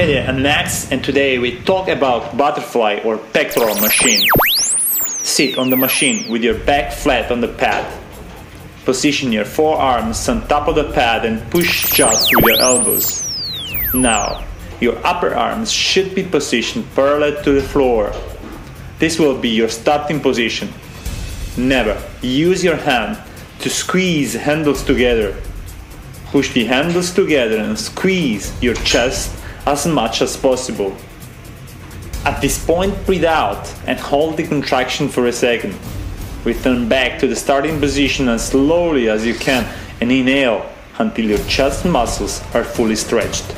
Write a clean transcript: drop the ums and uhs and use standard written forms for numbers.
Eddie and Max, and today we talk about butterfly or pectoral machine. Sit on the machine with your back flat on the pad. Position your forearms on top of the pad and push just with your elbows. Now, your upper arms should be positioned parallel to the floor. This will be your starting position. Never use your hand to squeeze handles together. Push the handles together and squeeze your chest as much as possible. At this point, breathe out and hold the contraction for a second. Return back to the starting position as slowly as you can and inhale until your chest muscles are fully stretched.